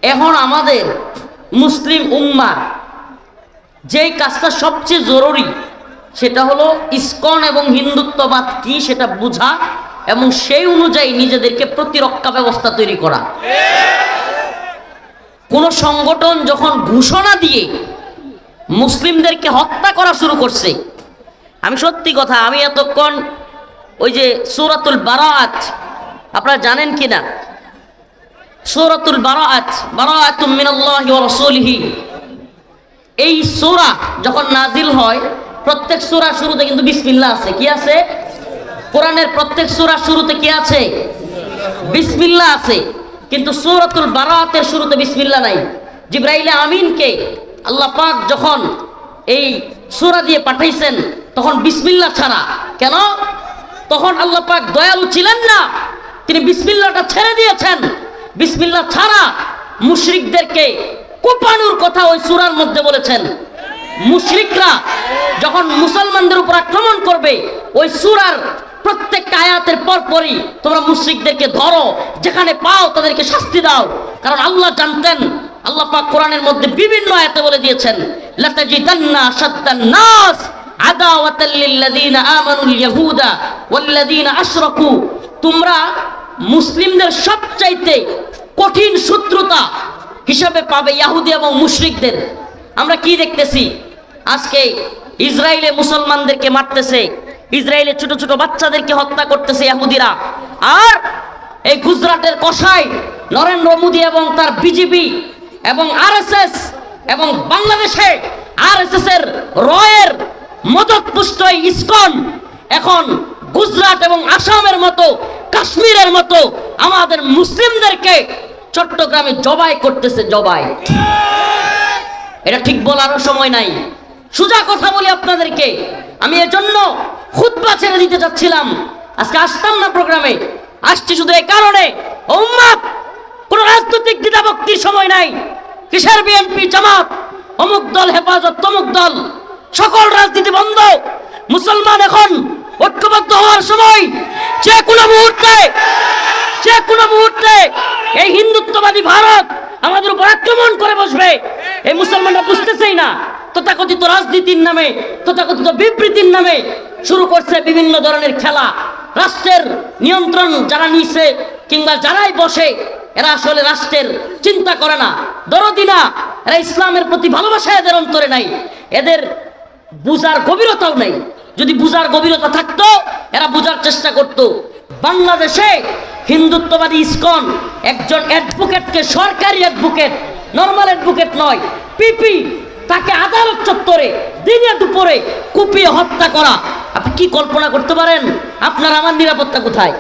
এখন আমাদের মুসলিম উম্মাহ যেই কাজটা সবচেয়ে জরুরি সেটা হলো ইসকন এবং হিন্দুত্ববাদ কি সেটা বোঝা এবং সেই অনুযায়ী নিজেদেরকে প্রতিরক্ষা ব্যবস্থা তৈরি করা। কোন সংগঠন যখন ঘোষণা দিয়ে মুসলিমদেরকে হত্যা করা শুরু করছে, আমি সত্যি কথা, আমি এতক্ষণ ওই যে সূরাতুল বারাআত আপনারা জানেন কিনা, সূরাতুল বারাআত, বারাআতুম মিনাল্লাহি ওয়া রাসূলিহি, এই সূরা যখন নাজিল হয় প্রত্যেক সূরার শুরুতে কিন্তু বিসমিল্লাহ আছে। কি আছে? কোরআনের প্রত্যেক সূরার শুরুতে কি আছে? বিসমিল্লাহ আছে। কিন্তু সূরাতুল বারাআতের শুরুতে বিসমিল্লাহ নাই। জিবরাইল আমিনকে আল্লাহ পাক যখন এই সূরা দিয়ে পাঠাইছেন তখন বিসমিল্লাহ ছাড়া। কেন? তখন আল্লাহ পাক দয়ালু ছিলেন না, তিনি বিসমিল্লাহটা ছেড়ে দিয়েছেন। বিসমিল্লাহ ছাড়া মুশরিকদেরকে কোপানোর কথা ওই সূরার মধ্যে বলেছেন। মুশরিকরা যখন মুসলমানদের উপর আক্রমণ করবে ওই সূরার প্রত্যেকটা আয়াতের পরপরই তোমরা মুশরিকদেরকে ধরো, যেখানে পাও তাদেরকে শাস্তি দাও। কারণ আল্লাহ জানতেন, আল্লাহ পাক কোরআনের মধ্যে বিভিন্ন আয়াতে বলে দিয়েছেন, লাতাজিদান্না আশাদ্দান নাস আদাওয়াতাল লিল্লাযিনা আমানুল ইয়াহুদা ওয়াল্লাযিনা আশরাকু, তোমরা মুসলিমদের সবচাইতে কঠিন শত্রুতা হিসাবে পাবে ইহুদি এবং মুশরিকদের। আমরা কি দেখতেছি? আজকে ইসরায়েলে মুসলমানদেরকে মারতেছে, ইসরায়েলে ছোট ছোট বাচ্চাদেরকে হত্যা করতেছে ইহুদিরা। আর এই গুজরাটের কসাই নরেন্দ্র মোদী এবং তার বিজেপি এবং আরএসএস এবং বাংলাদেশে আরএসএস এর রয়ের মদতপুষ্ট ইসকন এখন গুজরাট এবং আসামের মতো কাশ্মীরের মতো আমাদের মুসলিমদেরকে চট্টগ্রামে জবাই করতেছে। জবাই, এটা ঠিক বলারও সময় নাই। সোজা কথা বলি আপনাদেরকে, আমি এজন্য খুতবা ছেড়ে দিতে চাচ্ছিলাম, আজকে আসতাম না প্রোগ্রামে। আসছি শুধু এই কারণে, উম্মাহ কোন রাজনৈতিক দ্বিধাভক্তির সময় নাই। কিসের বিএনপি জামাত, অমুক দল হেফাজত, তমুক দল, সকল রাজনীতি বন্ধ। মুসলমান এখন ঐক্যবদ্ধ হওয়ার সময়। যে কোনো মুহূর্তে এই হিন্দুত্ববাদী ভারত আমাদের উপর আক্রমণ করে বসবে। এই মুসলমানরা বুঝতেছেই না, তথাকথিত রাজনীতির নামে, তথাকথিত বিবৃতির নামে শুরু করছে বিভিন্ন ধরনের খেলা। রাষ্ট্রের নিয়ন্ত্রণ যারা নিছে কিংবা যারাই বসে, এরা আসলে রাষ্ট্রের চিন্তা করে না, দরদি না। এরা ইসলামের প্রতি ভালোবাসা এদের অন্তরে নাই, এদের বুঝার গভীরতাও নাই। যদি বুঝার গভীরতা থাকতো এরা বুঝার চেষ্টা করত। বাংলাদেশে হিন্দুত্ববাদী ইসকন একজন অ্যাডভোকেটকে, সরকারি অ্যাডভোকেট, নর্মাল অ্যাডভোকেট নয়, পিপি, তাকে আদালত চত্বরে দিনে দুপুরে কুপিয়ে হত্যা করা। আপনি কি কল্পনা করতে পারেন? আপনার আমার নিরাপত্তা কোথায়?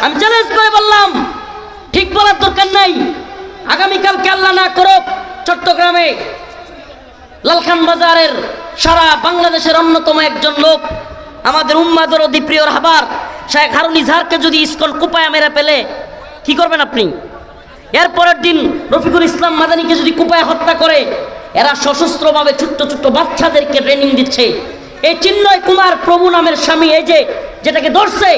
আমি চ্যালেঞ্জ করে বললাম, ঠিক বলার দরকার নাই। আগামীকালকে আল্লাহ না করুক চট্টগ্রামে লালখান বাজারের সারা বাংলাদেশের অন্যতম একজন লোক, আমাদের উম্মাদের অতি প্রিয় রাহবার শেখ হারুন ইজহারকে যদি ইসকন কুপায়া মেরে পেলে কি করবেন আপনি? এরপরের দিন রফিকুল ইসলাম মাদানীকে যদি কুপায়া হত্যা করে, এরা সশস্ত্রভাবে ছোট্ট ছোট্ট বাচ্চাদেরকে ট্রেনিং দিচ্ছে। এই চিন্ময় কুমার প্রভু নামের স্বামী, এই যে যেটাকে ধরছে,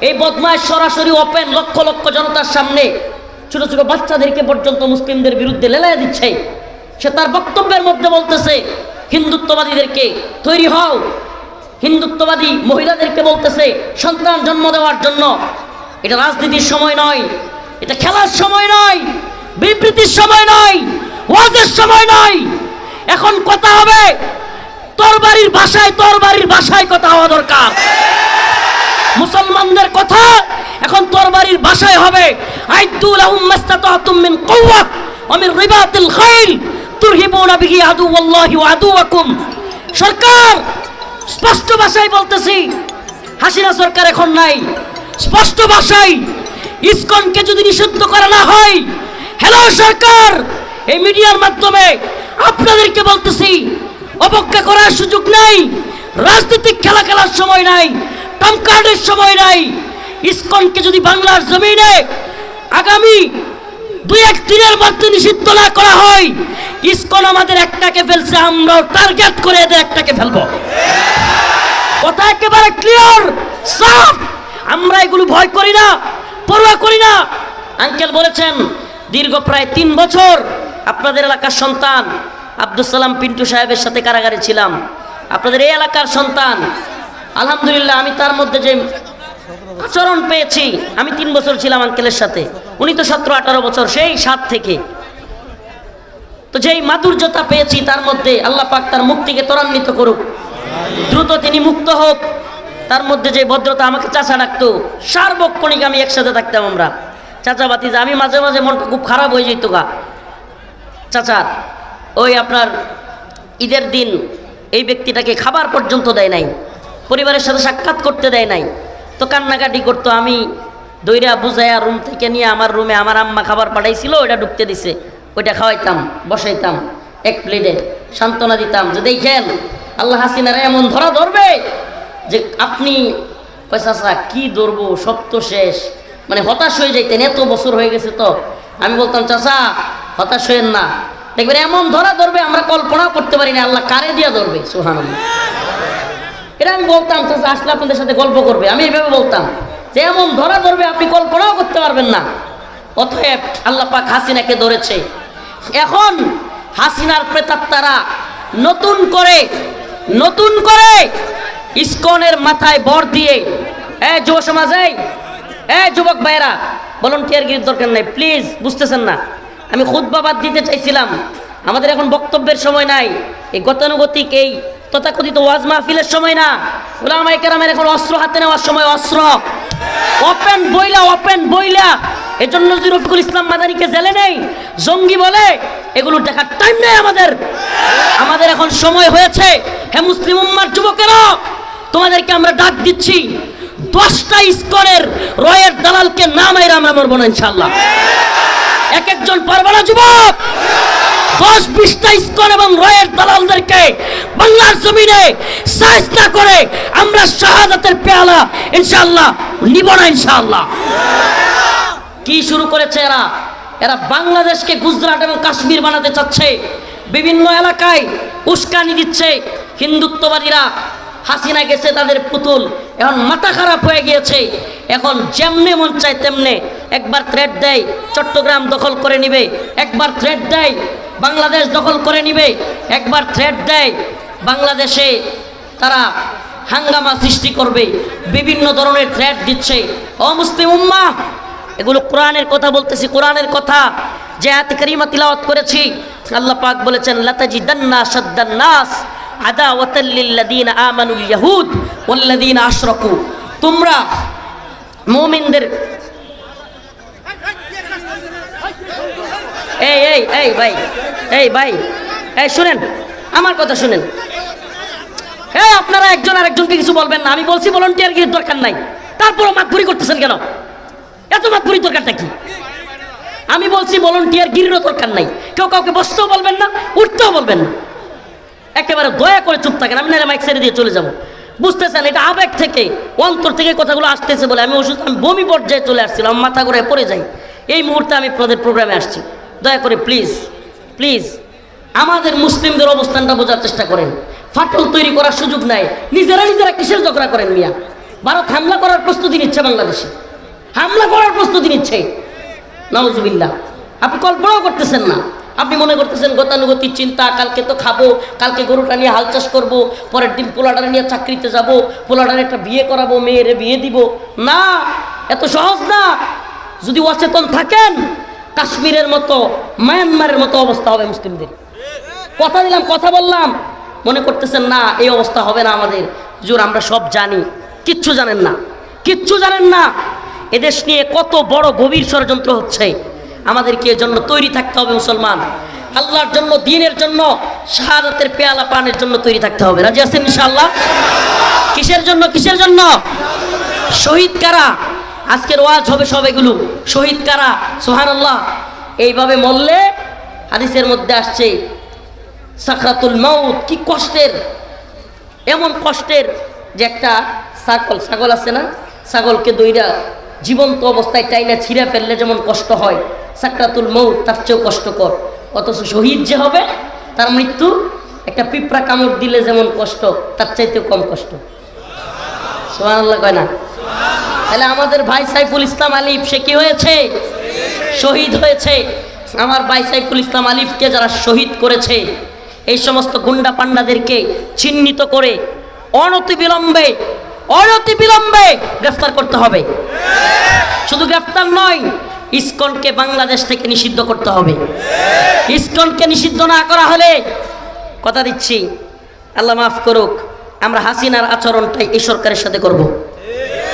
এই বদমাশ সরাসরি ওপেন লক্ষ লক্ষ জনতার সামনে ছোট ছোট বাচ্চাদেরকে পর্যন্ত মুসলিমদের বিরুদ্ধে লেলায় দিচ্ছে। সে তার বক্তব্যের মধ্যে বলতেছে হিন্দুত্ববাদীদেরকে তৈরি হও, হিন্দুত্ববাদী মহিলাদেরকে বলতেছে সন্তান জন্ম দেওয়ার জন্য। এটা রাজনীতির সময় নয়, এটা খেলার সময় নয়, বিবৃতির সময় নয়, ওয়াজের সময় নয়। এখন কথা হবে তরবারির ভাষায়, তরবারির ভাষায় কথা হওয়া দরকার। মুসলমানদের কথা এখন তরবারির ভাষায় হবে। আইদু লাহুম মাস্তাতাতুম মিন কুওয়া ওয়া মিন রিবাতিল খাইল তুরহিবুনা বিহি আদুওয়াল্লাহি ওয়া আদুওয়াকুম। সরকার স্পষ্ট ভাষায় বলতেছি, হাসিনা সরকার এখন নাই। স্পষ্ট ভাষায় ইসকনকে যদি নিষিদ্ধ করা না হয়, হ্যালো সরকার, এই মিডিয়ার মাধ্যমে আপনাদেরকে বলতেছি, অবজ্ঞা করার সুযোগ নাই। রাজনৈতিক খেলা খেলার সময় নাই, টামকার্ডের সময় নাই। ইসকনকে যদি বাংলার জমিনে আগামী 2-1 দিনের মধ্যে নিষিদ্ধ না করা হয়, ইসকন আমাদের একটাকে ফেলছে, আমরাও টার্গেট করে এদের একটাকে ফেলবো। কথা একেবারে ক্লিয়ার, সাফ। আমরা এগুলো ভয় করি না, পরোয়া করি না। আঙ্কেল বলেছেন দীর্ঘ প্রায় 3 বছর আপনাদের এলাকার সন্তান আব্দুল সালাম পিন্টু সাহেবের সাথে কারাগারে ছিলাম। আপনাদের এই এলাকার সন্তান, আলহামদুলিল্লাহ আমি তার মধ্যে যে আচরণ পেয়েছি, আমি 3 বছর ছিলাম আঙ্কেলের সাথে, উনি তো 17-18 বছর, সেই 7 থেকে। তো যেই মাধুর্যতা পেয়েছি তার মধ্যে, আল্লাহ পাক তার মুক্তিকে ত্বরান্বিত করুক, দ্রুত তিনি মুক্ত হোক। তার মধ্যে যে ভদ্রতা, আমাকে চাচা ডাকতো, সার্বক্ষণিক আমি একসাথে থাকতাম আমরা, চাচা বাতিজা। আমি মাঝে মাঝে মনটা খুব খারাপ হয়ে যেত গা চাচার। ওই আপনার ঈদের দিন এই ব্যক্তিটাকে খাবার পর্যন্ত দেয় নাই, পরিবারের সাথে সাক্ষাৎ করতে দেয় নাই, তো কান্নাকাটি করতো। আমি দইরা বুঝাইয়া রুম থেকে নিয়ে আমার রুমে, আমার আম্মা খাবার পাঠাইছিল, ওইটা ঢুকতে দিছে, ওইটা খাওয়াইতাম, বসাইতাম এক প্লেটে, সান্ত্বনা দিতাম যে দেখেন আল্লাহ হাসিনারা এমন ধরা ধরবে যে আপনি চাচা কি ধরবো, সব তো শেষ, মানে হতাশ হয়ে যাইতেন, এত বছর হয়ে গেছে। তো আমি বলতাম চাচা হতাশ হইেন না, দেখবেন এমন ধরা ধরবে আমরা কল্পনাও করতে পারি না, আল্লাহ কারে দিয়া ধরবে, সুবহানাল্লাহ। এটা আমি বলতাম, চাচা আসলে আপনাদের সাথে গল্প করবে, আমি এইভাবে বলতাম যে এমন ধরা ধরবে আপনি কল্পনাও করতে পারবেন না। অতএব আল্লাহ পাক হাসিনাকে ধরেছে। এখন হাসিনার প্রেতাত্মারা নতুন করে ইসকনের মাথায় বর দিয়ে, যুব সমাজ, যুবক ভাইরা, ভলান্টিয়ারগিরির দরকার নাই প্লিজ, বুঝতেছেন না, আমি খুতবা বাদ দিতে চাইছিলাম, আমাদের এখন বক্তব্যের সময় নাই, এই গতানুগতিক এই তথাকথিত ওয়াজ মাহফিলের সময় না, উলামায়ে কেরামের এখন অস্ত্র হাতে নেওয়ার সময়, অস্ত্র ওপেন বইলা। এজন্য যদি রফিকুল ইসলাম মাদানীকে জেলে নেই, জঙ্গি বলে, এগুলো দেখার টাইম নেই আমাদের এখন সময় হয়েছে। হে মুসলিম উম্মার যুবকেরা, তোমাদেরকে আমরা ডাক দিচ্ছি, 10টা ইসকনের রয়ের দালালকে না মাইরা আমরা মরবো না ইনশাআল্লাহ। এক একজন পারবে না যুবক, 10-20টা ইসকন এবং রয়ের দালালদেরকে বাংলার জমিনে সাইজ না করে আমরা শাহাদাতের পেয়ালা ইনশাআল্লাহ নিব না ইনশাআল্লাহ। কি শুরু করেছে এরা বাংলাদেশকে গুজরাট এবং কাশ্মীর বানাতে চাচ্ছে, বিভিন্ন এলাকায় উস্কানি দিচ্ছে হিন্দুত্ববাদীরা। হাসিনা গেছে তাদের পুতুল, এখন মাথা খারাপ হয়ে গিয়েছে, এখন যেমনে মন চায় তেমনে, একবার থ্রেট দেয় চট্টগ্রাম দখল করে নিবে, একবার থ্রেট দেয় বাংলাদেশ দখল করে নিবে, একবার থ্রেট দেয় বাংলাদেশে তারা হাঙ্গামা সৃষ্টি করবে, বিভিন্ন ধরনের থ্রেট দিচ্ছে। ও মুসলিম উম্মাহ, এগুলো কোরআনের কথা বলতেছি, কোরআনের কথা। যে আয়াত কারিমা তিলাওয়াত করেছি, আল্লাহ পাক বলেছেন লাতাজিদান্না শাদ্দান নাস আদাওয়াতাল লিল্লাযিনা আমানুল ইয়াহুদ ওয়াল্লাযিনা আশরাকু। তোমরা মুমিনদের, ভাই শুনেন আমার কথা, শুনেন। আপনারা একজন আরেকজনকে কিছু বলবেন না, আমি বলছি ভলান্টিয়ারগিরির দরকার নাই, তারপরও মাতবুরি করতেছেন কেন? এত মাতবুরি দরকারটা কি? আমি বলছি ভলান্টিয়ারগিরিরও দরকার নাই, কেউ কাউকে বসতেও বলবেন না, উঠতেও বলবেন না, একেবারে দয়া করে চুপ থাকেন। আমি না মাইক ছেড়ে দিয়ে চলে যাব, বুঝতেছেন? এটা আবেগ থেকে, অন্তর থেকে কথাগুলো আসতেছে বলে আমি অসুস্থ, আমি বমি পর্যায়ে চলে আসছিলাম, মাথা ঘুরে পড়ে যাই, এই মুহূর্তে আমি আপনাদের প্রোগ্রামে আসছি। দয়া করে প্লিজ আমাদের মুসলিমদের অবস্থানটা বোঝার চেষ্টা করেন। ফাটল তৈরি করার সুযোগ নাই, নিজেরা কিসের ঝগড়া করেন মিয়া? ভারত হামলা করার প্রস্তুতি নিচ্ছে, বাংলাদেশে হামলা করার প্রস্তুতি নিচ্ছে, নাউজুবিল্লাহ। আপনি কল্পনাও করতেছেন না, আপনি মনে করতেছেন গতানুগতিক চিন্তা, কালকে তো খাবো, কালকে গরুটা নিয়ে হাল চাষ করবো, পরের দিন পোলাটারে নিয়ে চাকরিতে যাব, পোলাটারে একটা বিয়ে করাবো, মেয়েরে বিয়ে দিব। না, এত সহজ না। যদি অচেতন থাকেন, কাশ্মীরের মতো, মায়ানমারের মতো অবস্থা হবে মুসলিমদের। কথা দিলাম, কথা বললাম, মনে করতেছেন না এই অবস্থা হবে না আমাদের। হুজুর আমরা সব জানি, কিচ্ছু জানেন না। এদেশ নিয়ে কত বড় গভীর ষড়যন্ত্র হচ্ছে, আমাদেরকে এজন্য তৈরি থাকতে হবে মুসলমান। আল্লাহর জন্য, দ্বীনের জন্য, শাহাদাতের পেয়ালা পানের জন্য তৈরি থাকতে হবে। রাজি আছেন ইনশাআল্লাহ? কিসের জন্য? শহীদ কারা? আজকের ওয়াজ হবে সব এগুলো, শহীদ কারা? সুবহানাল্লাহ। এইভাবে মরলে হাদিসের মধ্যে আসছে সাকরাতুল মাউত, কি কষ্টের, এমন কষ্টের যে একটা ছাগল আছে না, ছাগলকে দইরা জীবন্ত অবস্থায় টাইনা ছিঁড়ে ফেললে যেমন কষ্ট হয়, সাকরাতুল মাউত তার চেয়েও কষ্টকর। অথচ শহীদ যে হবে, তার মৃত্যু একটা পিঁপড়া কামড় দিলে যেমন কষ্ট, তার চাইতেও কম কষ্ট। সুবহানাল্লাহ কয় না? তাহলে আমাদের ভাই সাইফুল ইসলাম আলিফ, সে কি হয়েছে? শহীদ হয়েছে, আমার ভাই সাইফুল ইসলাম আলিফকে যারা শহীদ করেছে, এই সমস্ত গুন্ডা পান্ডাদেরকে চিহ্নিত করে অনতিবিলম্বে গ্রেফতার করতে হবে। শুধু গ্রেফতার নয়, ইসকনকে বাংলাদেশ থেকে নিষিদ্ধ করতে হবে। ইসকনকে নিষিদ্ধ না করা হলে, কথা দিচ্ছি, আল্লাহ মাফ করুক, আমরা হাসিনার আচরণটাই এই সরকারের সাথে করব।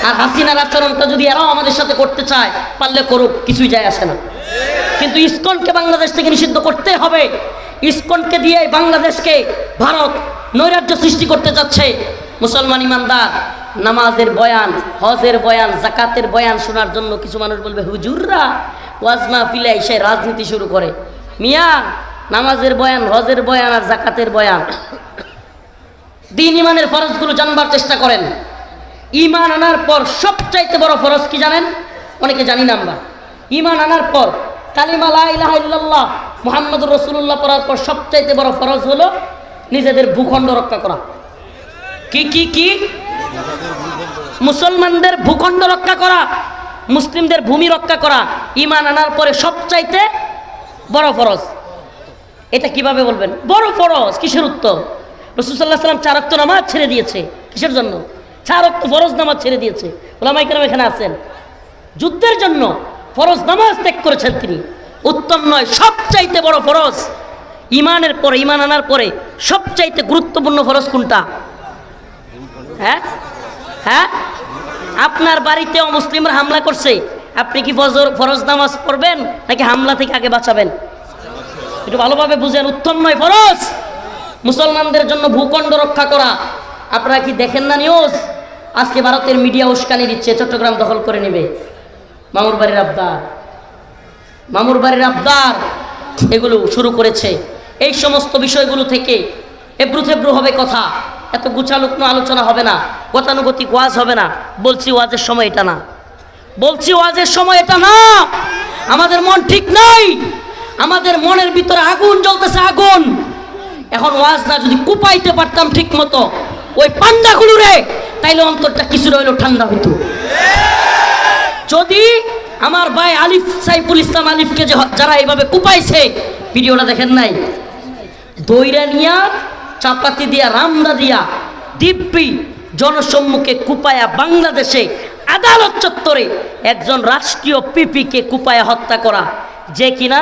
আর হাসিনার আচরণটা যদি এরাও আমাদের সাথে করতে চায়, পারলে করুক, কিছুই যায় আসে না। কিন্তু ইসকনকে বাংলাদেশ থেকে নিষিদ্ধ করতে হবে। ইসকনকে দিয়ে বাংলাদেশকে ভারত নৈরাজ্য সৃষ্টি করতে যাচ্ছে। মুসলমান ইমানদার নামাজের বয়ান, হজের বয়ান, জাকাতের বয়ান শোনার জন্য কিছু মানুষ বলবে হুজুররা ওয়াজ মাহফিলে এসে রাজনীতি শুরু করে। মিয়া, নামাজের বয়ান, হজের বয়ান আর জাকাতের বয়ান, দিন ইমানের ফরজগুলো জানবার চেষ্টা করেন। ইমান আনার পর সবচাইতে বড় ফরজ কি জানেন? অনেকে জানি না আমরা। ইমান আনার পর কালিমা লা ইলাহা ইল্লাল্লাহ মুহাম্মাদুর রাসূলুল্লাহ পড়ার পর সবচাইতে বড় ফরজ হলো নিজেদের ভূখণ্ড রক্ষা করা। কি কি কি? মুসলমানদের ভূখণ্ড রক্ষা করা, মুসলিমদের ভূমি রক্ষা করা ইমান আনার পরে সবচাইতে বড় ফরজ। এটা কিভাবে বলবেন বড় ফরজ? কিসের উত্তর? রাসূল সাল্লাল্লাহু আলাইহি ওয়াসাল্লাম 4 ওয়াক্ত নামাজ ছেড়ে দিয়েছে। কিসের জন্য? 4 ওয়াক্ত ফরজ নামাজ ছেড়ে দিয়েছে। ওলামায়ে কেরাম এখানে আছেন, যুদ্ধের জন্য ফরজ নামাজ ত্যাগ করেছেন তিনি। উত্তম নয়? সবচাইতে বড় ফরজ ইমানের পরে, ইমান আনার পরে সবচাইতে গুরুত্বপূর্ণ ফরজ কোনটা? হ্যাঁ হ্যাঁ, আপনার বাড়িতেও মুসলিমরা হামলা করছে, আপনি কি ফরজ নামাজ পড়বেন নাকি হামলা থেকে আগে বাঁচাবেন? একটু ভালোভাবে বুঝেন। উত্তম নয় ফরজ মুসলমানদের জন্য ভূখণ্ড রক্ষা করা। আপনারা কি দেখেন না নিউজ? আজকে ভারতের মিডিয়া উস্কানি দিচ্ছে, চট্টগ্রাম দখল করে নেবে, মামুর বাড়ির আবদার এগুলো শুরু করেছে। এই সমস্ত বিষয়গুলো থেকে এবড়ো থেবড়ো হবে কথা, এত গুছালুকনো আলোচনা হবে না, গতানুগতিক ওয়াজ হবে না। বলছি ওয়াজের সময় এটা না, আমাদের মন ঠিক নাই, আমাদের মনের ভিতরে আগুন জ্বলতেছে, আগুন। এখন ওয়াজ না যদি কুপাইতে পারতাম ঠিক মতো ওই পান্ডাগুলো রে, তাইলে অন্তরটা কিছু রইল ঠান্ডা হইতো। যদি আমার ভাই আলিফ সাইফুল ইসলাম আলিফকে যারা এইভাবে কুপাইছে, ভিডিওটা দেখেন নাই, দইরা নিয়া চাপাতি দিয়া রামদা দিয়া দিব্যি জনসম্মুখে কুপায়া বাংলাদেশে আদালত চত্বরে একজন রাষ্ট্রীয় পিপিকে কুপায়া হত্যা করা, যে কিনা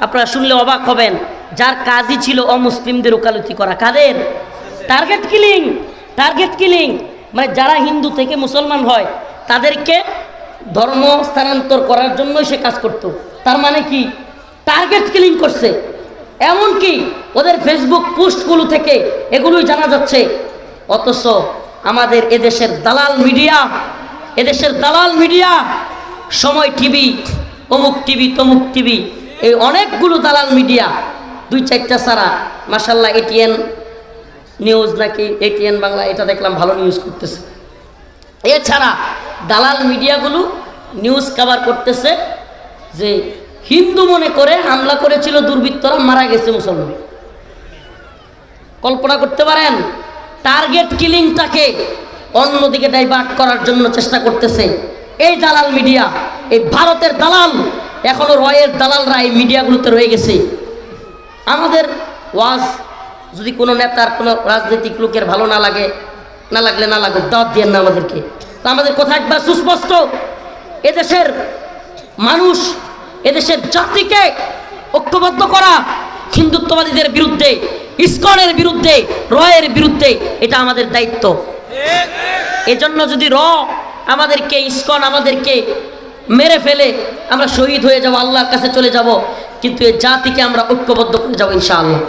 আপনারা শুনলে অবাক হবেন, যার কাজই ছিল অমুসলিমদের ওকালতি করা। কাদের? টার্গেট কিলিং, মানে যারা হিন্দু থেকে মুসলমান হয় তাদেরকে ধর্ম স্থানান্তর করার জন্যই সে কাজ করত। তার মানে কি? টার্গেট কিলিং করছে। এমনকি ওদের ফেসবুক পোস্টগুলো থেকে এগুলোই জানা যাচ্ছে। অথচ আমাদের এদেশের দালাল মিডিয়া, সময় টিভি, অমুক টিভি, তমুক টিভি, এই অনেকগুলো দালাল মিডিয়া, 2-4টা ছাড়া মাশাল্লাহ এটিএন নিউজ নাকি এটিএন বাংলা, এটা দেখলাম ভালো নিউজ করতেছে। এছাড়া দালাল মিডিয়াগুলো নিউজ কভার করতেছে যে হিন্দু মনে করে হামলা করেছিল দুর্বৃত্তরা, মারা গেছে মুসলমান। কল্পনা করতে পারেন? টার্গেট কিলিংটাকে অন্যদিকে ডাইভার্ট করার জন্য চেষ্টা করতেছে এই দালাল মিডিয়া, এই ভারতের দালাল। এখনো রয়ের দালালরা এই মিডিয়াগুলোতে রয়ে গেছে। আমাদের ওয়াজ যদি কোনো নেতার, কোনো রাজনৈতিক লোকের ভালো না লাগলে না লাগুক, দাওয়াত দিয়ে না আমাদেরকে। তো আমাদের কথা একবার সুস্পষ্ট, এদেশের মানুষ, এদেশের জাতিকে ঐক্যবদ্ধ করা, হিন্দুত্ববাদীদের বিরুদ্ধে, ইসকনের বিরুদ্ধে, রয়ের বিরুদ্ধে, এটা আমাদের দায়িত্ব। এজন্য যদি আমাদেরকে, ইসকন আমাদেরকে মেরে ফেলে, আমরা শহীদ হয়ে যাব, আল্লাহর কাছে চলে যাব, কিন্তু এই জাতিকে আমরা ঐক্যবদ্ধ করে যাবো ইনশাআল্লাহ।